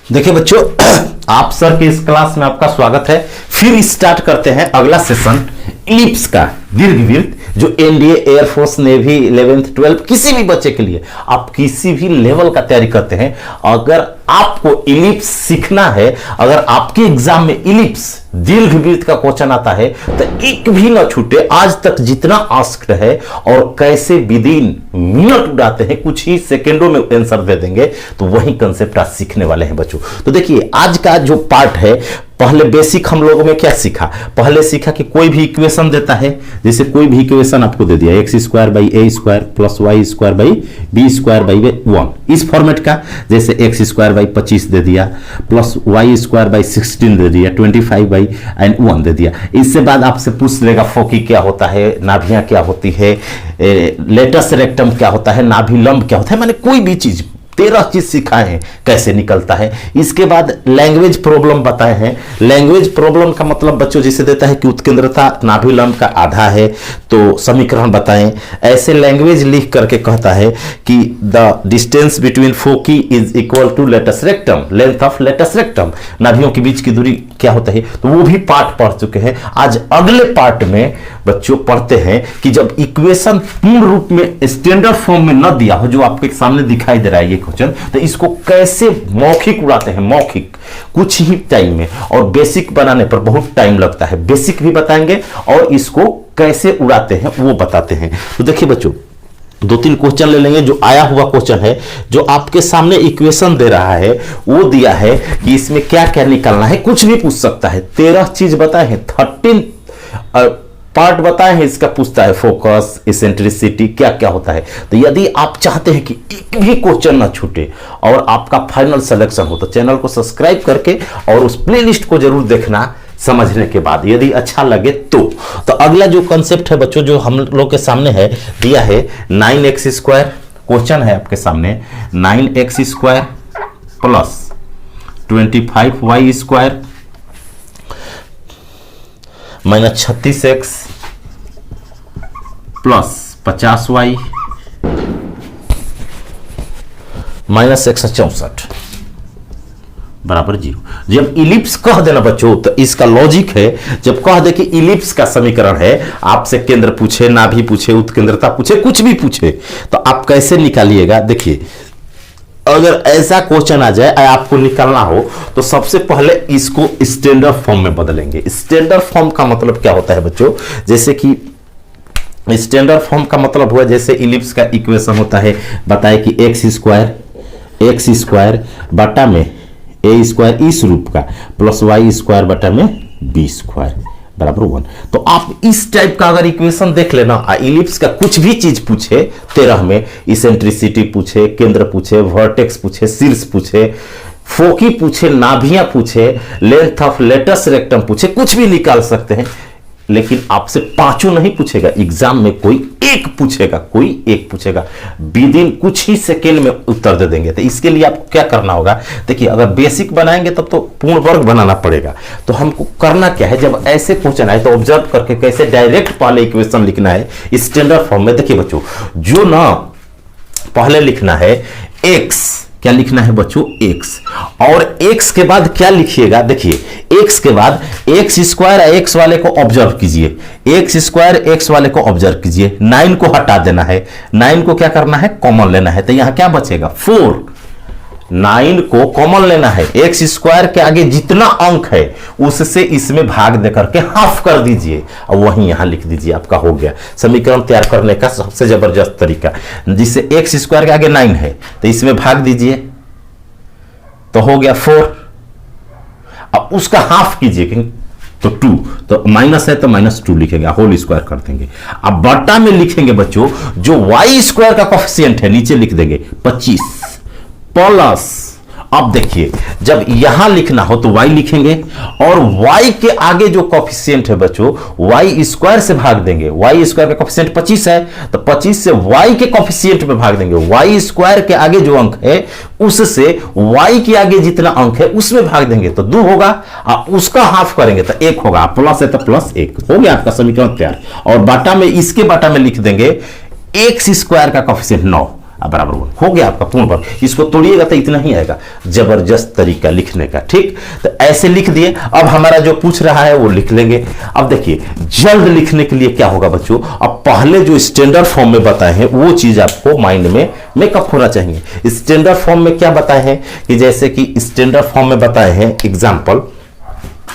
देखिए बच्चों, आप सर के इस क्लास में आपका स्वागत है। फिर स्टार्ट करते हैं अगला सेशन इलिप्स का, दीर्घवृत्त, जो एनडीए, एयरफोर्स, नेवी, 11th 12 किसी भी बच्चे के लिए, आप किसी भी लेवल का तैयारी करते हैं, अगर आपको इलिप्स सीखना है, अगर आपके एग्जाम में इलिप्स दीर्घवृत्त का क्वेश्चन आता है तो एक भी ना छूटे। आज तक जितना आस्क्ड है और कैसे विदिन मिनट उड़ाते हैं, कुछ ही सेकेंडों में आंसर दे देंगे, तो वही कंसेप्ट आज सीखने वाले हैं बच्चों। तो देखिए आज का जो पार्ट है, पहले बेसिक हम लोगों में क्या सीखा, पहले सीखा कि कोई भी इक्वेशन देता है, जैसे कोई भी इक्वेशन आपको दे दिया X square by A square plus Y square by B square by 1, इस फॉर्मेट का, जैसे एक्स स्क्वायर बाई 25 दे दिया प्लस वाई स्क्वायर बाई 16 दे दिया, 25 बाई एंड 1 दे दिया। इससे बाद आपसे पूछ लेगा फोकी क्या होता है, नाभियां क्या होती है, लेटस रेक्टम क्या होता है, नाभि लंब क्या होता है, माने कोई भी चीज 13 चीज सिखाए हैं कैसे निकलता है। इसके बाद लैंग्वेज प्रॉब्लम बताए हैं। लैंग्वेज प्रॉब्लम का मतलब बच्चों जिसे देता है कि उत्केंद्रता नाभि लंब का आधा है, तो समीकरण बताएं। ऐसे लैंग्वेज लिख करके कहता है कि the distance between foci is equal to latus rectum, length of latus rectum, नाभियों के बीच की दूरी क्या होता है, तो वो भी पार्ट पढ़ चुके हैं। आज अगले पार्ट में बच्चों पढ़ते हैं कि जब इक्वेशन पूर्ण रूप में स्टैंडर्ड फॉर्म में न दिया हो, जो आपके सामने दिखाई दे रहा है ये क्वेश्चन, तो इसको कैसे मौखिक उड़ाते हैं, मौखिक कुछ ही टाइम में, और बेसिक बनाने पर बहुत टाइम लगता है। बेसिक भी बताएंगे और इसको कैसे उड़ाते हैं वो बताते हैं। तो देखिए बच्चों, 2-3 क्वेश्चन ले लेंगे। जो आया हुआ क्वेश्चन है, जो आपके सामने इक्वेशन दे रहा है, वो दिया है कि इसमें क्या क्या निकालना है, कुछ भी पूछ सकता है। 13 चीज बताए हैं, 13 पार्ट बताए हैं, इसका पूछता है फोकस, इसेंट्रिसिटी क्या क्या होता है। तो यदि आप चाहते हैं कि एक भी क्वेश्चन ना छूटे और आपका फाइनल सिलेक्शन हो, तो चैनल को सब्सक्राइब करके और उस प्लेलिस्ट को जरूर देखना समझने के बाद, यदि अच्छा लगे तो अगला जो कंसेप्ट है बच्चों, जो हम लोग के सामने है, दिया है 9x स्क्वायर, क्वेश्चन है आपके सामने 9x square plus 25y square minus 36x plus 50y minus 164 बराबर 0। जब इलिप्स कह देना बच्चों, तो इसका लॉजिक है, जब कह दे कि इलिप्स का समीकरण है, आपसे केंद्र पूछे, नाभि पूछे, उत्केंद्रता पूछे, कुछ भी पूछे, तो आप कैसे निकालिएगा। देखिए, अगर ऐसा क्वेश्चन आ जाए आपको निकालना हो, तो सबसे पहले इसको स्टैंडर्ड फॉर्म में बदलेंगे। स्टैंडर्ड फॉर्म का मतलब क्या होता है बच्चों, जैसे कि स्टैंडर्ड फॉर्म का मतलब हुआ, जैसे इलिप्स का इक्वेशन होता है, बताए कि एक्स स्क्वायर बटा में ए स्क्वायर इस रूप का प्लस वाई स्क्वायर बटा में बी स्क्वायर बराबर 1। तो आप इस टाइप का अगर इक्वेशन देख लेना, इलिप्स का कुछ भी चीज पूछे 13 में, इसेंट्रिसिटी पूछे, केंद्र पूछे, वर्टेक्स पूछे, शीर्ष पूछे, फोकी पूछे, नाभियां पूछे, लेंथ ऑफ लेटस रेक्टम पूछे, कुछ भी निकाल सकते हैं। लेकिन आपसे 5 नहीं पूछेगा, एग्जाम में कोई एक पूछेगा, विदिन कुछ ही सेकेंड में उत्तर दे देंगे। तो इसके लिए आपको क्या करना होगा, देखिए, अगर बेसिक बनाएंगे तब तो पूर्ण वर्ग बनाना पड़ेगा। तो हमको करना क्या है, जब ऐसे क्वेश्चन आए तो ऑब्जर्व करके कैसे डायरेक्ट पहले इक्वेशन लिखना है स्टैंडर्ड फॉर्म में। देखिए बच्चों, जो ना पहले लिखना है x, क्या लिखना है बच्चों, x, और x के बाद क्या लिखिएगा, देखिए x के बाद x स्क्वायर x वाले को ऑब्जर्व कीजिए, x स्क्वायर x वाले को ऑब्जर्व कीजिए, 9 को हटा देना है, 9 को क्या करना है, कॉमन लेना है, तो यहां क्या बचेगा 4। 9 को कॉमन लेना है, एक्स स्क्वायर के आगे जितना अंक है उससे इसमें भाग देकर के हाफ कर दीजिए और वहीं यहां लिख दीजिए, आपका हो गया समीकरण तैयार करने का सबसे जबरदस्त तरीका। जिससे एक्स स्क्वायर के आगे 9 है तो इसमें भाग दीजिए, तो हो गया 4। अब उसका हाफ कीजिए तो 2, तो माइनस है तो -2 लिखेंगे, होल स्क्वायर कर देंगे। अब बटा में लिखेंगे बच्चों, जो वाई स्क्वायर का कोफिशिएंट है नीचे लिख देंगे 25 प्लस, अब देखिए जब यहां लिखना हो तो y लिखेंगे और y के आगे जो कोफिशिएंट है बच्चों y स्क्वायर से भाग देंगे। y स्क्वायर का कोफिशिएंट 25 है तो 25 से y के कोफिशिएंट में भाग देंगे। y स्क्वायर के आगे जो अंक है उससे y के आगे जितना अंक है उसमें भाग देंगे तो 2 होगा, और उसका हाफ करेंगे तो 1 होगा, प्लस है तो +1 हो गया आपका समीकरण तैयार। और बाटा में, इसके बाटा में लिख देंगे x स्क्वायर का कोफिशिएंट 9, बराबर 1 हो गया आपका पूर्ण वर्ग। इसको तोड़िएगा तो इतना ही आएगा। जबरदस्त तरीका लिखने का, ठीक। तो ऐसे लिख दिए। अब हमारा जो पूछ रहा है वो लिख लेंगे। अब देखिए जल्द लिखने के लिए क्या होगा बच्चों, अब पहले जो स्टैंडर्ड फॉर्म में बताए हैं वो चीज आपको माइंड में मेकअप होना चाहिए। स्टैंडर्ड फॉर्म में क्या बताए हैं कि जैसे कि स्टैंडर्ड फॉर्म में बताए हैं, एग्जाम्पल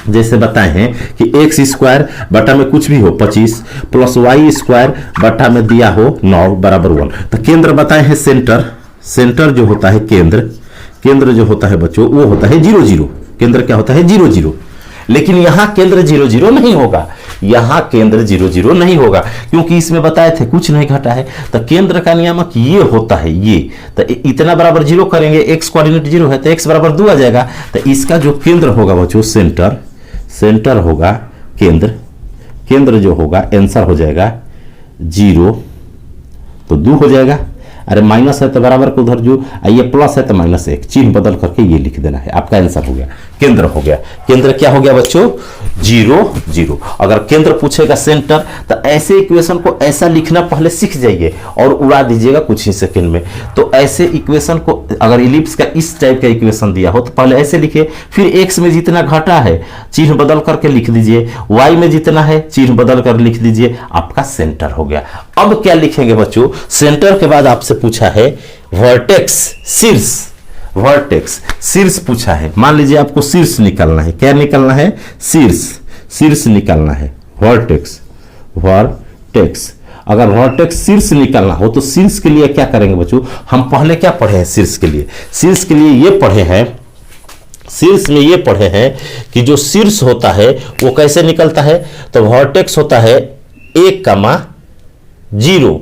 जैसे बताए हैं कि एक्स स्क्वायर बटा में कुछ भी हो 25 प्लस वाई स्क्वायर बटा में दिया हो 9 बराबर 1। तो केंद्र बताए हैं सेंटर, सेंटर जो होता है केंद्र जो होता है बच्चों वो होता है 0 0। केंद्र क्या होता है 0 0। लेकिन यहां केंद्र 0 0 नहीं होगा, यहां केंद्र 0 0 नहीं होगा क्योंकि इसमें बताए थे कुछ नहीं घटा है। तो केंद्र का नियामक ये होता है ये। तो इतना बराबर 0 करेंगे, एक्स कोऑर्डिनेट 0 है तो एक्स बराबर 2 आ जाएगा। तो इसका जो केंद्र होगा बच्चों सेंटर होगा केंद्र जो होगा आंसर हो जाएगा 0 तो 2 हो जाएगा। अरे माइनस है तो बराबर को उधर जो ये प्लस है तो -1 चिन्ह बदल करके ये लिख देना है, आपका आंसर हो गया। केंद्र हो गया, केंद्र क्या हो गया बच्चों 0 0। अगर केंद्र पूछेगा सेंटर तो ऐसे इक्वेशन को ऐसा लिखना पहले सीख जाइए और उड़ा दीजिएगा कुछ ही सेकंड में। तो ऐसे इक्वेशन को अगर इलिप्स का इस टाइप का इक्वेशन दिया हो तो पहले ऐसे लिखिए, फिर एक्स में जितना घटा है चिन्ह बदल करके लिख दीजिए, वाई में जितना है चिन्ह बदल कर लिख दीजिए, आपका सेंटर हो गया। अब क्या लिखेंगे बच्चों, सेंटर के बाद आपसे पूछा है वर्टेक्स शीर्ष पूछा है। मान लीजिए आपको शीर्ष निकालना है, क्या निकालना है शीर्ष निकालना है, वर्टेक्स। अगर वर्टेक्स शीर्ष निकालना हो तो शीर्ष के लिए क्या करेंगे बच्चों, हम पहले क्या पढ़े हैं शीर्ष के लिए ये पढ़े हैं, शीर्ष में ये पढ़े हैं कि जो शीर्ष होता है वो कैसे निकलता है। तो वर्टेक्स होता है 1, 0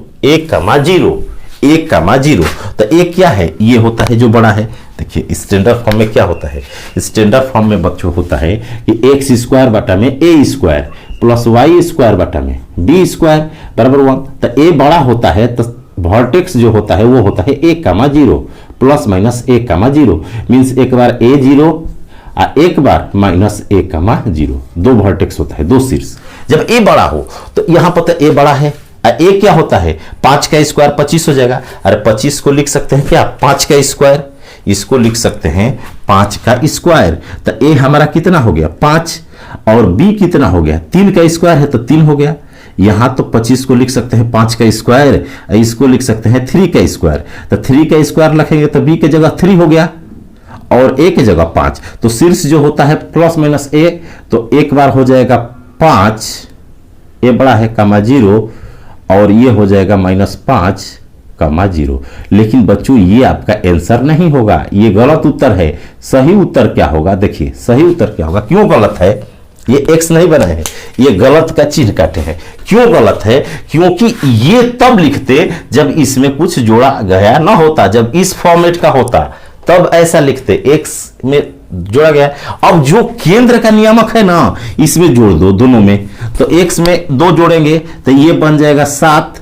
तो एक क्या है, ये होता है जो बड़ा है। देखिए स्टैंडर्ड फॉर्म में क्या होता है, स्टैंडर्ड फॉर्म में बच्चों होता है कि एक्स स्क्वायर बटा में ए स्क्वायर प्लस वाई स्क्वायर बटा में बी स्क्वायर बराबर 1। तो ए बड़ा होता है तो वर्टेक्स जो होता है वो होता है 1, 0 प्लस माइनस 1, 0 मीन्स एक बार ए 0 एक बार -1, 0। दो वर्टेक्स होता है, दो शीर्ष। जब ए बड़ा हो तो यहां पर ए बड़ा है, ए क्या होता है 5 का स्क्वायर 25 हो जाएगा। अरे 25 को लिख सकते हैं क्या 5 का स्क्वायर, इसको लिख सकते हैं 5 का स्क्वायर। तो ए हमारा कितना हो गया 5 और बी कितना हो गया 3 का स्क्वायर है तो 3 हो गया। यहां तो 25 को लिख सकते हैं 5 का स्क्वायर, इसको लिख सकते हैं 3 का स्क्वायर। तो 3 का स्क्वायर लिखेंगे तो बी की जगह 3 हो गया और ए की जगह 5। तो शीर्ष जो होता है प्लस माइनस ए, तो एक बार हो जाएगा 5 ए बड़ा है 0 और ये हो जाएगा -5, 0। लेकिन बच्चों ये आपका आंसर नहीं होगा, ये गलत उत्तर है। सही उत्तर क्या होगा, देखिए सही उत्तर क्या होगा। क्यों गलत है, ये एक्स नहीं बनाए हैं, ये गलत का चिन्ह काटे हैं। क्यों गलत है, क्योंकि ये तब लिखते जब इसमें कुछ जोड़ा गया ना होता, जब इस फॉर्मेट का होता तब ऐसा लिखते, एक्स में जोड़ा गया। अब जो केंद्र का नियामक है ना इसमें जोड़ दो दोनों में, तो एक्स में 2 जोड़ेंगे तो ये बन जाएगा 7,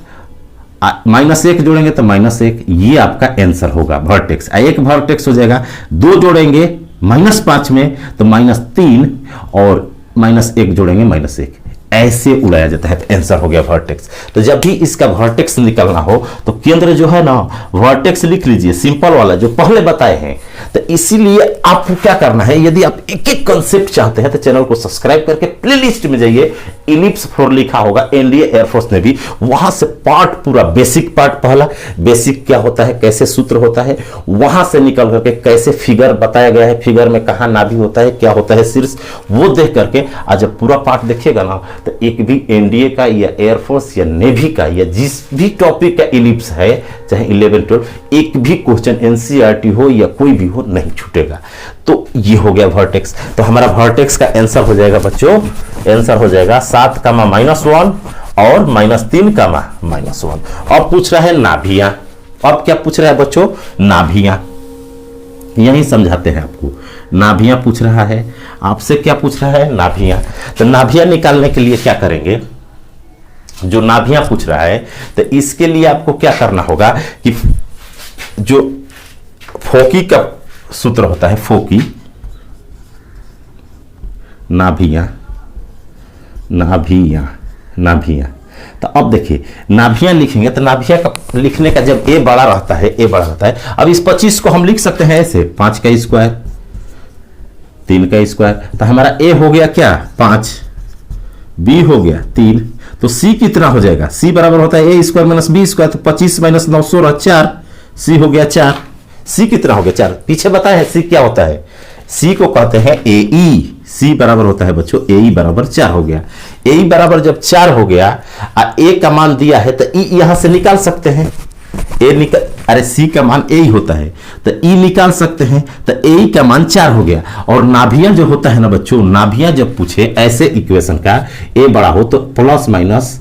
-1 जोड़ेंगे तो -1, ये आपका आंसर होगा वर्टेक्स। एक वर्टेक्स हो जाएगा, 2 जोड़ेंगे -5 में तो -3 और -1 जोड़ेंगे -1, ऐसे उड़ाया जाता है तो आंसर हो गया वर्टेक्स। तो जब भी इसका वर्टेक्स निकलना हो तो केंद्र जो है ना वर्टेक्स लिख लीजिए, सिंपल वाला जो पहले बताए हैं। तो इसीलिए आपको क्या करना है, यदि आप एक एक कंसेप्ट चाहते हैं तो चैनल को सब्सक्राइब करके प्लेलिस्ट में जाइए, इलिप्स 4 लिखा होगा एनडीए एयरफोर्स ने भी, वहां से पार्ट पूरा बेसिक पार्ट, पहला बेसिक क्या होता है, कैसे सूत्र होता है, वहां से निकल करके कैसे फिगर बताया गया है, फिगर में कहां नाभि होता है, क्या होता है शीर्ष, वो देख करके आज जब पूरा पार्ट देखिएगा ना तो एक भी एनडीए का या एयरफोर्स या नेवी का या जिस भी टॉपिक का इलिप्स है, चाहे 11 12, एक भी क्वेश्चन एनसीईआरटी हो या कोई भी हो नहीं छूटेगा। तो ये हो गया वर्टेक्स। तो हमारा वर्टेक्स का आंसर हो जाएगा बच्चों, आंसर हो जाएगा 7, -1 और -3, -1। अब पूछ रहा है नाभियां। अब क्या पूछ रहा है बच्चों, नाभियां। यही समझाते हैं आपको, नाभियां पूछ रहा है आपसे। क्या पूछ रहा है, नाभियां। तो नाभियां निकालने के लिए क्या करेंगे, जो नाभियां पूछ रहा है तो इसके लिए आपको क्या करना होगा कि जो फोकी का सूत्र होता है, फोकी, नाभियां, तो अब देखिए नाभियां लिखेंगे तो नाभिया का लिखने का जब ए बड़ा रहता है, ए बड़ा रहता है। अब इस 25 को हम लिख सकते हैं ऐसे 5 का स्क्वायर 3 का स्क्वायर, तो हमारा ए हो गया क्या 5, बी हो गया 3, तो सी कितना हो जाएगा, सी बराबर होता है ए स्क्वायर माइनस बी स्क्वायर, तो 25 माइनस 9 16 4, सी हो गया 4। सी कितना हो गया 4, पीछे बताया है सी क्या होता है, सी को कहते हैं ए ई, सी बराबर होता है बच्चों ए ई बराबर 4 हो गया। ए ई बराबर जब 4 हो गया ए का मान दिया है तो ई यहां से निकाल सकते हैं, ए निकाल, अरे सी का मान ए ही होता है तो ई निकाल सकते हैं, तो ए का मान 4 हो गया। और नाभियां जो होता है ना बच्चों, नाभियां जब पूछे ऐसे इक्वेशन का ए बड़ा हो तो प्लस माइनस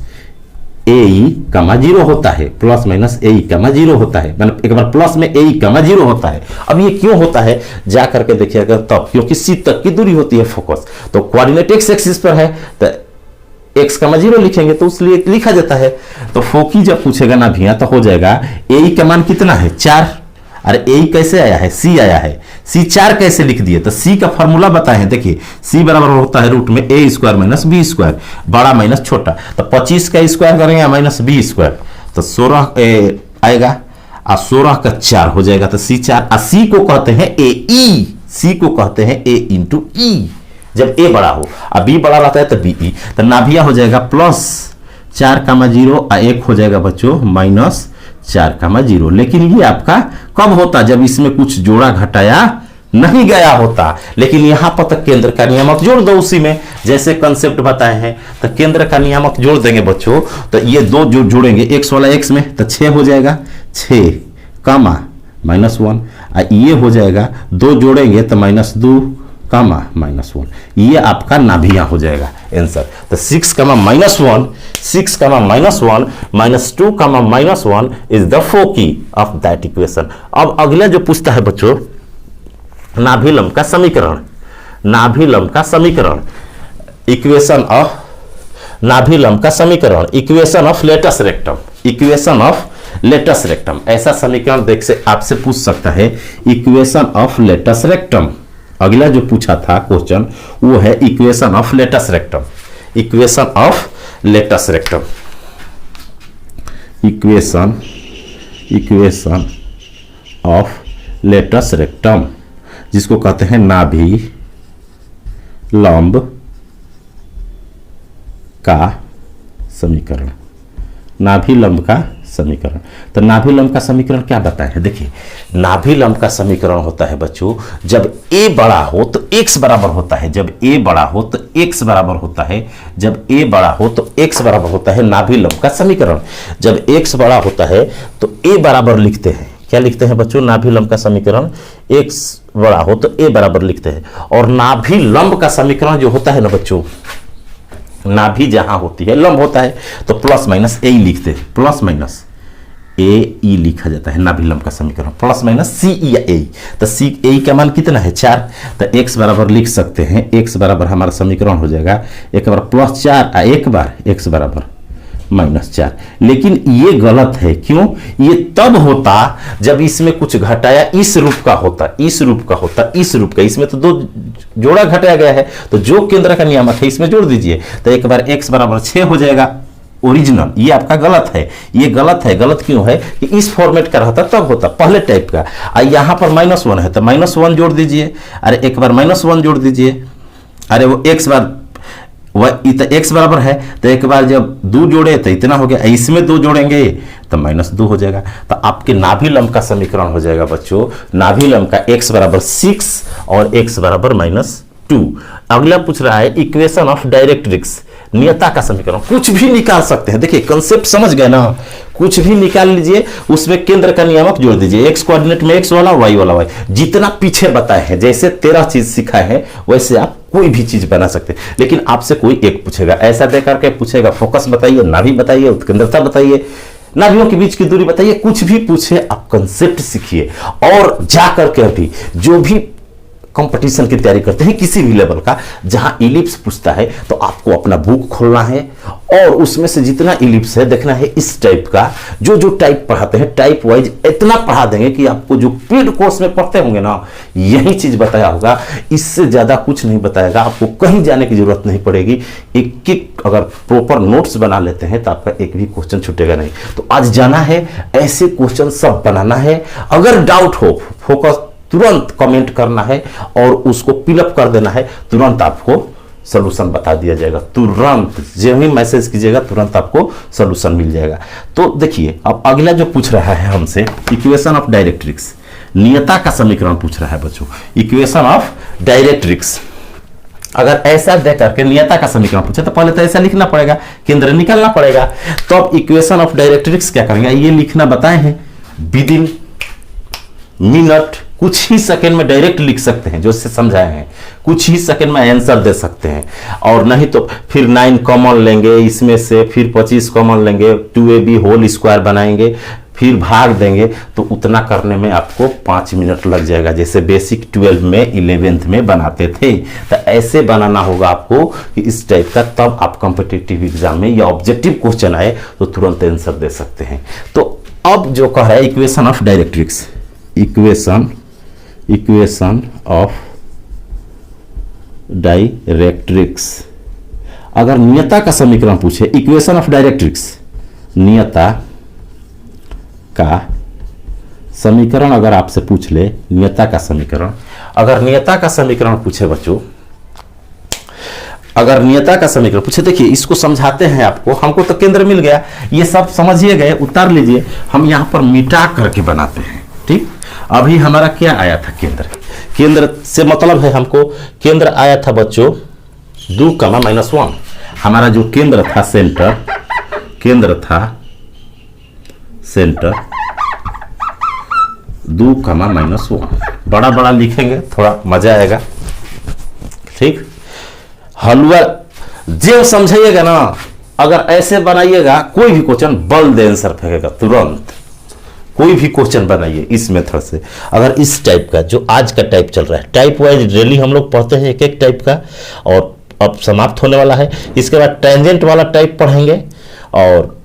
ए ई कमा 0 होता है, प्लस माइनस ए ई कमा 0 होता है, मतलब एक बार प्लस में ए ई कमा 0 होता है। अब ये क्यों होता है जा करके देखिएगा तब, क्योंकि सी तक की दूरी होती है फोकस, तो कोऑर्डिनेट एक्स एक्सिस पर है तो एक्स कमा 0 लिखेंगे तो उसलिए लिखा जाता है। तो फोकी जब पूछेगा ना भैया तो हो जाएगा ए ई का मान कितना है 4, अरे ए कैसे आया है, सी आया है, सी 4 कैसे लिख दिए, तो सी का फॉर्मूला बताए हैं, देखिए सी बराबर होता है रूट में ए स्क्वायर माइनस बी स्क्वायर, बड़ा माइनस छोटा, तो 25 का स्क्वायर करेंगे माइनस बी स्क्वायर तो 16 आएगा और 16 का 4 हो जाएगा, तो सी 4, सी को कहते हैं ए ई, सी को कहते हैं ए इंटू ई जब ए बड़ा हो, अब बी बड़ा रहता है तो बी ई, तो नाभिया हो जाएगा प्लस 4 का 0 और 1 हो जाएगा बच्चों माइनस 4 का 0। लेकिन ये आपका कब होता, जब इसमें कुछ जोड़ा घटाया नहीं गया होता, लेकिन यहां पर तक केंद्र का नियामक जोड़ दो उसी में, जैसे कंसेप्ट बताए हैं तो केंद्र का नियामक जोड़ देंगे बच्चों, तो ये दो जो जोड़ेंगे एक्स वाला एक्स में तो 6 हो जाएगा, 6 कामा -1, ये हो जाएगा 2 जोड़ेंगे तो -2 कामा -1, ये आपका नाभिया हो जाएगा आंसर। तो 6 कामा -1, 6 कामा -1 -2 कामा -1 is the foci of that equation. अब अगला जो पूछता है बच्चों नाभिलंब का समीकरण, नाभिलंब का समीकरण, इक्वेशन ऑफ नाभिलंब का समीकरण, equation of latus rectum, equation of latus rectum, ऐसा समीकरण देख से आपसे पूछ सकता है इक्वेशन ऑफ लेटस रेक्टम। अगला जो पूछा था क्वेश्चन वो है equation of latus rectum, equation of latus rectum, equation of latus rectum जिसको कहते हैं नाभि लंब का समीकरण, नाभि लंब का समीकरण। तो नाभि लंब का समीकरण क्या बताया है, देखिए नाभि लंब का समीकरण होता है बच्चों जब a बड़ा हो तो x बराबर होता है, जब a बड़ा हो तो x बराबर होता है, जब a बड़ा हो तो x बराबर होता है नाभि लंब का समीकरण। जब x बड़ा होता है तो a बराबर लिखते हैं, क्या लिखते हैं बच्चों, नाभि लंब का समीकरण x बड़ा हो तो a बराबर लिखते हैं। और नाभि लंब का समीकरण जो होता है ना बच्चों, नाभि जहां होती है लंब होता है तो प्लस माइनस ए लिखते हैं, प्लस माइनस ए ई लिखा जाता है नाभि लंब का समीकरण, प्लस माइनस सी ई या ए, तो सी ए का मान कितना है 4, तो x बराबर लिख सकते हैं, x बराबर हमारा समीकरण हो जाएगा एक बार +4 एक बार x बराबर -4। लेकिन ये गलत है, क्यों, ये तब होता जब इसमें कुछ घटाया इस रूप का होता, इस रूप का होता, इस रूप का, इसमें तो 2 जोड़ा घटाया गया है तो जो केंद्र का नियामक है इसमें जोड़ दीजिए, तो एक बार x बराबर 6 हो जाएगा ओरिजिनल। ये आपका गलत है, ये गलत है, गलत क्यों है कि इस फॉर्मेट का रहता तब होता पहले टाइप का, यहां पर -1 है तो -1 जोड़ दीजिए, अरे एक बार -1 जोड़ दीजिए, अरे वो x बार x बराबर है तो एक बार जब 2 जोड़े तो इतना हो गया, इसमें 2 जोड़ेंगे तो -2 हो जाएगा। तो आपके नाभि लंब का समीकरण हो जाएगा बच्चों, नाभि लंब का x बराबर 6 और x बराबर -2। अगला पूछ रहा है इक्वेशन ऑफ डायरेक्ट्रिक्स, नियता का समीकरण, कुछ भी निकाल सकते हैं, देखिए कंसेप्ट समझ गए ना, कुछ भी निकाल लीजिए, उसमें केंद्र का नियामक जोड़ दीजिए, x कोऑर्डिनेट में x वाला y वाला y, जितना पीछे बताए हैं, जैसे 13 चीज सिखाए हैं वैसे आप कोई भी चीज बना सकते हैं। लेकिन आपसे कोई एक पूछेगा, ऐसा दे करके पूछेगा फोकस बताइए, नाभि बताइए, उत्केंद्रता बताइए, नाभियों के बीच की दूरी बताइए, कुछ भी पूछे आप कंसेप्ट सीखिए और जा करके अभी जो भी कंपटीशन की तैयारी करते हैं किसी भी लेवल का, जहां इलिप्स पूछता है तो आपको अपना बुक खोलना है और उसमें से जितना इलिप्स है देखना है इस टाइप का, जो जो टाइप पढ़ाते हैं टाइप वाइज इतना पढ़ा देंगे कि आपको जो पेड कोर्स में पढ़ते होंगे ना यही चीज बताया होगा, इससे ज्यादा कुछ नहीं बताएगा, आपको कहीं जाने की जरूरत नहीं पड़ेगी। एक एक अगर प्रॉपर नोट्स बना लेते हैं तो आपका एक भी क्वेश्चन छूटेगा नहीं। तो आज जाना है, ऐसे क्वेश्चन सब बनाना है। अगर डाउट हो फोकस तुरंत कमेंट करना है और उसको फिलअप कर देना है, तुरंत आपको सॉल्यूशन बता दिया जाएगा। तुरंत जब ही मैसेज कीजिएगा तुरंत आपको सॉल्यूशन मिल जाएगा। तो देखिए अब अगला जो पूछ रहा है हमसे इक्वेशन ऑफ डायरेक्ट्रिक्स, नियता का समीकरण पूछ रहा है बच्चों, इक्वेशन ऑफ डायरेक्ट्रिक्स। अगर ऐसा दे करके नियता का समीकरण पूछे तो पहले तो ऐसा लिखना पड़ेगा, केंद्र निकालना पड़ेगा। तो अब इक्वेशन ऑफ डायरेक्ट्रिक्स क्या करेंगे, ये लिखना बताए हैं विद इन मिनट, कुछ ही सेकंड में डायरेक्ट लिख सकते हैं, जो इससे समझाए हैं, कुछ ही सेकंड में आंसर दे सकते हैं। और नहीं तो फिर 9 कॉमन लेंगे इसमें से, फिर 25 कॉमन लेंगे, 2ab होल स्क्वायर बनाएंगे, फिर भाग देंगे, तो उतना करने में आपको 5 मिनट लग जाएगा, जैसे बेसिक 12 में 11th में बनाते थे। तो ऐसे बनाना होगा आपको कि इस टाइप का, तब आप कॉम्पिटिटिव एग्जाम में या ऑब्जेक्टिव क्वेश्चन आए तो तुरंत आंसर दे सकते हैं। तो अब जो कह रहा है equation of directrix, equation of directrix, अगर नियता का समीकरण पूछे, इक्वेशन ऑफ डायरेक्ट्रिक्स नियता का समीकरण अगर आपसे पूछ ले, नियता का समीकरण, अगर नियता का समीकरण पूछे बच्चों, अगर नियता का समीकरण पूछे, देखिए इसको समझाते हैं आपको, हमको तो केंद्र मिल गया, ये सब समझिए गए, उतार लीजिए, हम यहां पर मिटा करके बनाते हैं। ठीक, अभी हमारा क्या आया था केंद्र, केंद्र से मतलब है हमको केंद्र आया था बच्चों 2,-1, हमारा जो केंद्र था सेंटर, केंद्र था सेंटर 2,-1, बड़ा बड़ा लिखेंगे थोड़ा मजा आएगा। ठीक, हलवा जो समझाइएगा ना, अगर ऐसे बनाइएगा कोई भी क्वेश्चन बल दे आंसर फेंकेगा तुरंत, कोई भी क्वेश्चन बनाइए इस मेथड से। अगर इस टाइप का जो आज का टाइप चल रहा है, टाइप वाइज डेली हम लोग पढ़ते हैं एक एक टाइप का, और अब समाप्त होने वाला है। इसके बाद टेंजेंट वाला टाइप पढ़ेंगे और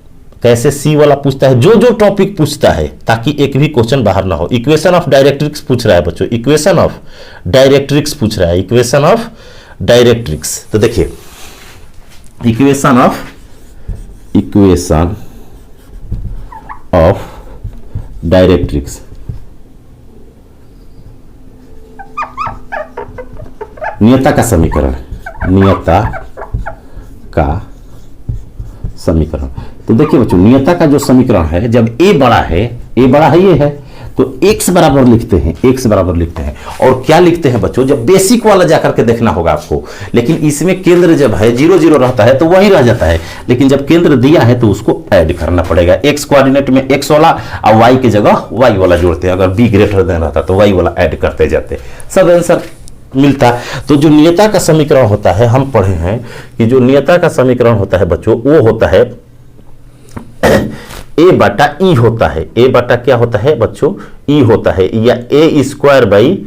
कैसे सी वाला पूछता है, जो जो टॉपिक पूछता है, ताकि एक भी क्वेश्चन बाहर ना हो। इक्वेशन ऑफ डायरेक्ट्रिक्स पूछ रहा है बच्चों, इक्वेशन ऑफ डायरेक्ट्रिक्स पूछ रहा है, इक्वेशन ऑफ डायरेक्ट्रिक्स। तो देखिए इक्वेशन ऑफ डायरेक्ट्रिक्स, नियता का समीकरण, नियता का समीकरण। तो देखिए बच्चों नियता का जो समीकरण है, जब a बड़ा है, a बड़ा है ये है, तो x बराबर लिखते हैं, x बराबर लिखते हैं। और क्या लिखते हैं बच्चों, जब बेसिक वाला जाकर के देखना होगा आपको, लेकिन इसमें केंद्र जब है 0 0 रहता है तो वही रह जाता है, लेकिन जब केंद्र दिया है तो उसको ऐड करना पड़ेगा। x कोऑर्डिनेट में x वाला और y की जगह y वाला जोड़ते हैं, अगर b ग्रेटर देन रहता तो y वाला ऐड करते जाते, सब आंसर मिलता। तो जो नियता का समीकरण होता है, हम पढ़े हैं कि जो नियता का समीकरण होता है बच्चों, वो होता है a बटा ई होता है, a बटा क्या होता है बच्चों, ई होता है, या a स्क्वायर बाई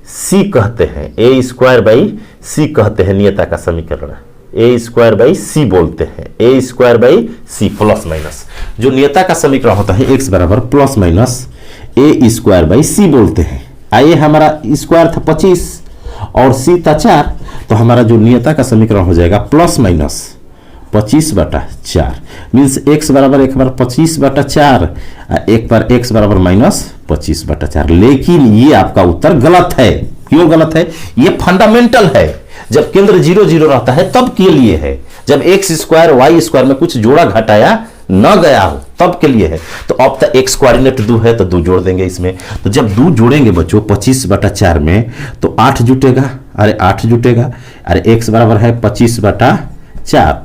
सी कहते हैं, a स्क्वायर बाई सी कहते हैं नियता का समीकरण, a स्क्वायर बाई सी बोलते हैं, a square by c plus minus. जो नियता का समीकरण होता है x बराबर प्लस माइनस a स्क्वायर बाई सी बोलते हैं। आइए हमारा स्क्वायर था 25 और सी था 4, तो हमारा जो नियता का समीकरण हो जाएगा प्लस माइनस 25/4, मीन्स x बराबर एक बार 25/4, एक बार x बराबर माइनस 25/4। लेकिन ये आपका उत्तर गलत है। क्यों गलत है, ये फंडामेंटल है। जब केंद्र 0 0 रहता है तब के लिए है, जब x स्क्वायर y स्क्वायर में कुछ जोड़ा घटाया न गया हो तब के लिए है। तो अब तक x कोऑर्डिनेट 2 है तो 2 जोड़ देंगे इसमें। तो जब 2 जोड़ेंगे बच्चों 25/4 में तो 8 जुटेगा, अरे 8 जुटेगा, अरे x बराबर है 25/4,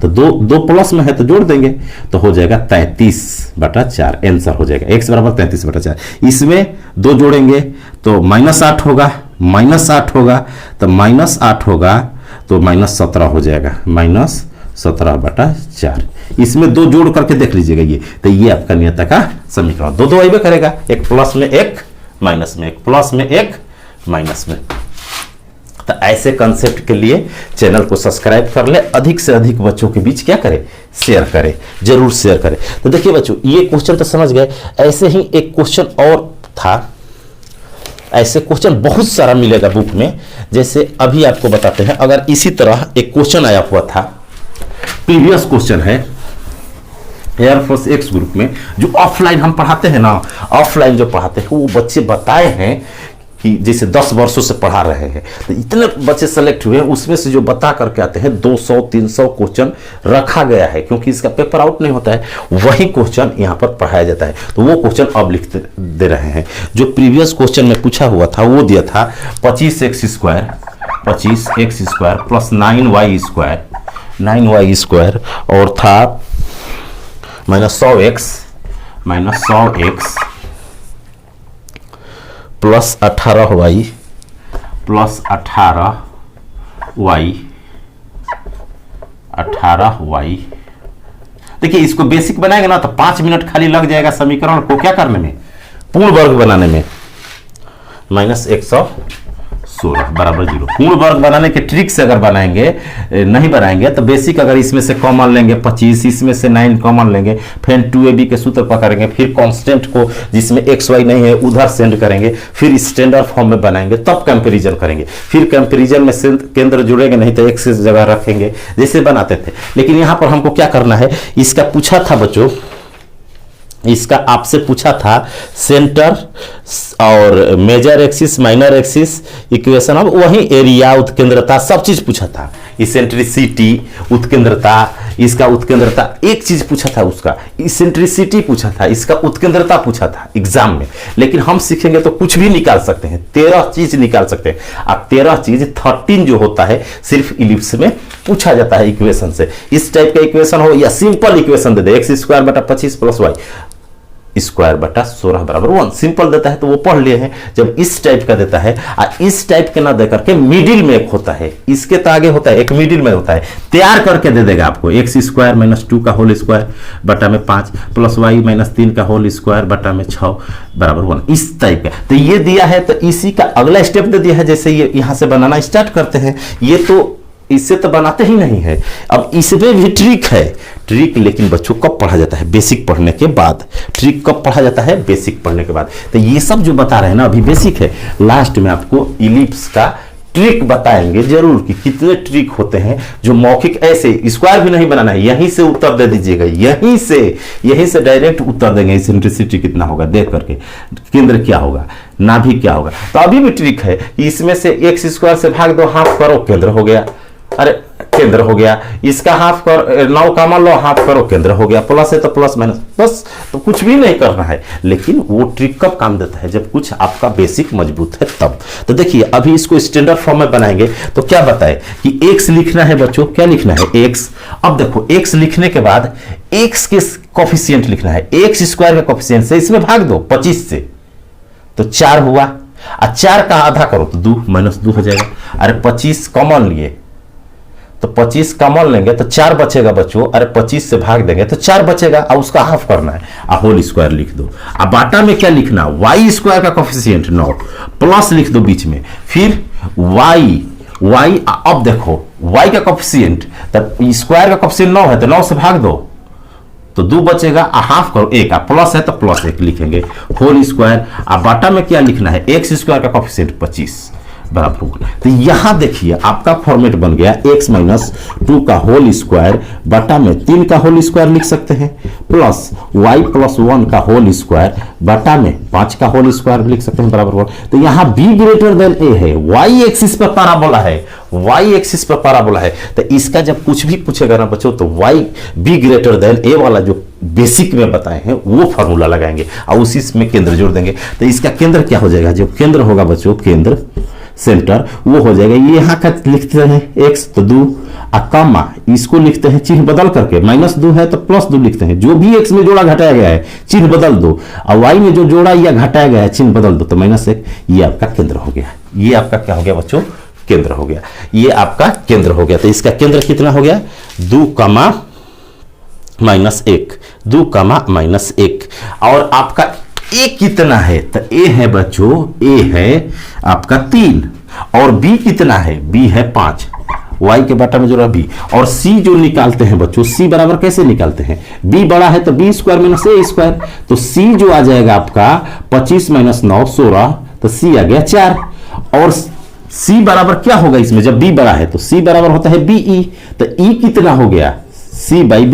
तो 2 प्लस में है तो जोड़ देंगे तो हो जाएगा 33/4, आंसर हो जाएगा x बराबर 33/4। इसमें 2 जोड़ेंगे तो -8 होगा, -8 होगा तो -8 होगा तो -17 हो जाएगा, -17/4। इसमें 2 जोड़ करके देख लीजिएगा ये, तो ये आपका नियता का समीकरण 2 आइबे करेगा, एक प्लस में एक माइनस में, एक प्लस में एक माइनस में। तो ऐसे कंसेप्ट के लिए चैनल को सब्सक्राइब कर ले, अधिक से अधिक बच्चों के बीच क्या करें, शेयर करें, जरूर शेयर करें। तो देखिए बच्चों, ये क्वेश्चन तो समझ गए। ऐसे ही एक क्वेश्चन और था, ऐसे क्वेश्चन बहुत सारा मिलेगा बुक में। जैसे अभी आपको बताते हैं, अगर इसी तरह एक क्वेश्चन आया हुआ था, प्रीवियस क्वेश्चन है एयरफोर्स एक्स ग्रुप में, जो ऑफलाइन हम पढ़ाते हैं ना, ऑफलाइन जो पढ़ाते हैं वो बच्चे बताए हैं कि जैसे 10 वर्षों से पढ़ा रहे हैं, तो इतने बच्चे सेलेक्ट हुए हैं, उसमें से जो बता करके आते हैं 200-300 क्वेश्चन रखा गया है, क्योंकि इसका पेपर आउट नहीं होता है, वही क्वेश्चन यहाँ पर पढ़ाया जाता है। तो वो क्वेश्चन अब लिखते दे रहे हैं। जो प्रीवियस क्वेश्चन में पूछा हुआ था वो दिया था 25x² प्लस 9y² और था -100x plus 18y plus 18y। देखिए इसको बेसिक बनाएंगे ना तो 5 मिनट खाली लग जाएगा समीकरण को क्या करने में, पूर्ण वर्ग बनाने में। -116 बराबर 0। पूर्ण वर्ग बनाने के ट्रिक से अगर नहीं बनाएंगे तो बेसिक अगर इसमें से कॉमन लेंगे 25, इसमें से 9 कॉमन लेंगे, फिर 2ab के सूत्र पकड़ेंगे, फिर कांस्टेंट को जिसमें xy नहीं है उधर सेंड करेंगे, फिर स्टैंडर्ड फॉर्म में बनाएंगे, तब कंपैरिजन करेंगे। फिर कंपैरिजन में केंद्र जुड़ेंगे, नहीं तो x जगह रखेंगे, जैसे बनाते थे। लेकिन यहां पर हमको क्या करना है, इसका पूछा था बच्चों, इसका आपसे पूछा था सेंटर और major axis minor axis equation, अब वही एरिया उत्केंद्रता सब चीज पूछा था, इसेंट्रिसिटी उत्केंद्रता, इसका उत्केंद्रता एक चीज पूछा था, उसका इसेंट्रिसिटी पूछा था, इसका उत्केंद्रता पूछा था एग्जाम में। लेकिन हम सीखेंगे तो कुछ भी निकाल सकते हैं, 13 चीज निकाल सकते हैं। अब 13 चीज 13 जो होता है सिर्फ इलिप्स में पूछा जाता है इक्वेशन से। इस टाइप का इक्वेशन हो या सिंपल इक्वेशन दे दे, x² बटा 25 प्लस y स्क्वायर बटा 16 बराबर 1, सिंपल देता है तो वो पढ़ लिए हैं। जब इस टाइप का देता है और इस टाइप के ना दे करके मिडिल में एक होता है, इसके तो आगे होता है, एक मिडिल में होता है, तैयार करके दे देगा आपको। x² - 2 का होल स्क्वायर बटा में 5 प्लस y - 3 का होल स्क्वायर बटा में 6 बराबर 1, इस टाइप का। तो ये दिया है तो इसी का अगला स्टेप दे दिया है। जैसे ये यहां से बनाना स्टार्ट करते हैं, ये तो इससे तो बनाते ही नहीं है। अब इसमें भी ट्रिक है, ट्रिक लेकिन बच्चों कब पढ़ा जाता है, बेसिक पढ़ने के बाद। ट्रिक कब पढ़ा जाता है, बेसिक पढ़ने के बाद। तो ये सब जो बता रहे हैं ना अभी बेसिक है, लास्ट में आपको इलिप्स का ट्रिक बताएंगे जरूर कि कितने ट्रिक होते हैं जो मौखिक, ऐसे स्क्वायर भी नहीं बनाना है, यहीं से उत्तर दे दीजिएगा, यहीं से डायरेक्ट उत्तर देंगे। इसेंट्रिसिटी कितना होगा देख करके, केंद्र क्या होगा, नाभि क्या होगा। तो अभी भी ट्रिक है कि इसमें से x² से भाग दो, हाफ करो, केंद्र हो गया। अरे केंद्र हो गया, इसका हाफ कर 9 का मान लो, हाफ करो, केंद्र हो गया। प्लस है तो प्लस माइनस, बस। तो कुछ भी नहीं करना है। लेकिन वो ट्रिक कब काम देता है, जब कुछ आपका बेसिक मजबूत है तब। तो देखिए अभी इसको स्टैंडर्ड फॉर्म में बनाएंगे तो क्या बताए कि x लिखना है बच्चों, क्या लिखना है x। अब देखो x लिखने के बाद x के कोफिशिएंट लिखना है, x² का कोफिशिएंट से इसमें भाग दो 25 से, तो 4 हुआ। और 4 का आधा करो तो 2 -2 हो जाएगा। अरे 25 कॉमन लिए तो 25 कॉमन लेंगे तो 4 बचेगा बच्चों। अरे 25 से भाग देंगे तो 4 बचेगा, और उसका हाफ करना है, होल स्क्वायर लिख दो। अब बाटा में क्या लिखना, y² का कोफिशिएंट 9 प्लस लिख दो बीच में, फिर y। अब देखो y का कोफिशिएंट, तब स्क्वायर का कोफिशिएंट 9 है तो 9 से भाग दो तो 2 बचेगा, हाफ करो 1, प्लस है तो प्लस 1 लिखेंगे, होल स्क्वायर। अब बाटा में क्या लिखना है, x² का कोफिशिएंट 25 बराबर होगा। तो यहां देखिए आपका फॉर्मेट बन गया, x - 2 का होल स्क्वायर बटा में 3 का होल स्क्वायर लिख सकते हैं, प्लस y + 1 का होल स्क्वायर बटा में 5 का होल स्क्वायर लिख सकते हैं, बराबर होगा। तो यहां b > a है, y एक्सिस पर पैराबोला है, y एक्सिस पर पैराबोला है। तो इसका जब कुछ भी पूछेगा ना बच्चों तो y b > a वाला जो बेसिक में बताए हैं वो फॉर्मूला लगाएंगे और उसी में केंद्र जोड़ देंगे। तो इसका केंद्र क्या हो जाएगा, जो केंद्र होगा बच्चों, केंद्र सेंटर वो हो जाएगा, ये यहां का लिखते हैं x तो 2, कॉमा इसको लिखते हैं चिन्ह बदल करके, -2 है तो +2 लिखते हैं। जो भी x में जोड़ा घटाया गया है चिन्ह बदल दो, और y में जो जोड़ा या घटाया गया है चिन्ह बदल दो, तो -1। ये आपका केंद्र हो गया, ये आपका क्या हो गया बच्चों, केंद्र हो गया, ये आपका केंद्र हो गया। तो इसका केंद्र कितना हो गया, 2, -1, 2, -1। और आपका ए कितना है, तो ए है बच्चों, ए है आपका 3, और b कितना है, b है 5, y के बटा में जो रहा b, और c जो निकालते हैं बच्चों, c बराबर कैसे निकालते हैं, b बड़ा है तो b square minus a square, तो c जो आ जाएगा आपका 25 माइनस 9 16, तो c आ गया 4, और c बराबर क्या होगा इसमें, जब b बड़ा है तो c बराबर होता है be, तो e कितना हो गया, c बाई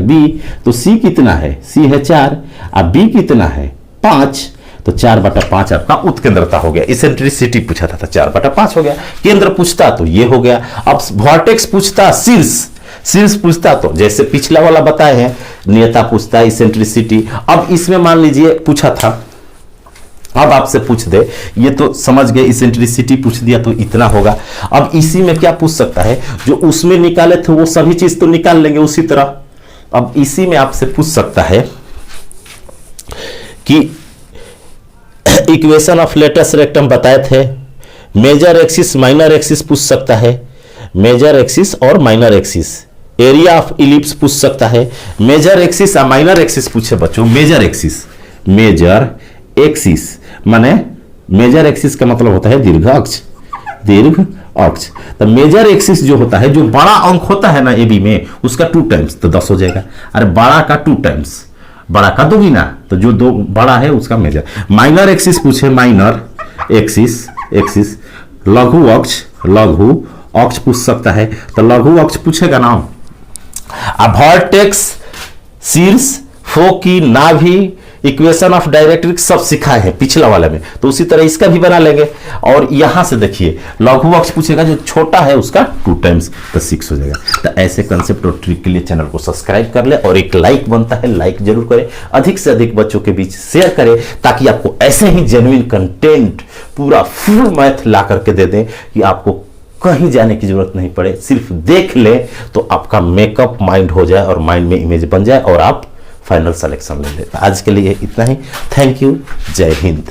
b, तो c कितना है, c है 4, अब b कितना है 5, तो 4/5 आपका उत्केंद्रता हो गया। इसेंट्रिसिटी पूछा था 4/5 हो गया। केंद्र पूछता तो ये हो गया। अब वॉर्टेक्स पूछता शीर्ष पूछता तो जैसे पिछला वाला बताए हैं, नियता पूछता है, इसेंट्रिसिटी। अब इसमें मान लीजिए पूछा था, अब आपसे पूछ दे, ये तो समझ गए इसेंट्रिसिटी पूछ दिया तो इतना होगा। अब इसी में क्या पूछ सकता है, जो उसमें निकाले थे वो सभी चीज तो निकाल लेंगे उसी तरह। अब इसी में आपसे पूछ सकता है कि इक्वेशन ऑफ लेटस रेक्टम बताए थे, मेजर एक्सिस माइनर एक्सिस पूछ सकता है, मेजर एक्सिस और minor axis, area of ellipse पूछ सकता है। मेजर एक्सिस और माइनर एक्सिस पूछे बच्चों, मेजर एक्सिस माने मेजर एक्सिस का मतलब होता है दीर्घ अक्ष। तो मेजर एक्सिस जो होता है, जो बड़ा अंक होता है ना ए बी में, उसका 2 टाइम्स तो 10 हो जाएगा। अरे बड़ा का 2 टाइम्स, बड़ा का दोगुना, तो जो दो बड़ा है उसका मेजर। माइनर एक्सिस पूछे, माइनर एक्सिस लघु अक्ष पूछ सकता है, तो लघु अक्ष पूछेगा ना। अब वर्टेक्स, शीर्ष, फोकी, नाभि, इक्वेशन ऑफ डायरेक्ट्रिक्स सब सिखाए हैं पिछला वाले में, तो उसी तरह इसका भी बना लेंगे। और यहां से देखिए लघु अक्ष पूछेगा, जो छोटा है उसका 2 टाइम्स तो 6 हो जाएगा। तो ऐसे कंसेप्ट और ट्रिक के लिए चैनल को सब्सक्राइब कर ले, और एक लाइक बनता है, लाइक जरूर करें, अधिक से अधिक बच्चों के बीच शेयर करें, ताकि आपको ऐसे ही जेन्युइन कंटेंट पूरा फुल मैथ ला करके दे दें कि आपको कहीं जाने की जरूरत नहीं पड़े, सिर्फ देख ले तो आपका मेकअप माइंड हो जाए और माइंड में इमेज बन जाए और आप फाइनल सिलेक्शन ले ले। आज के लिए इतना ही। Thank you. जय हिंद।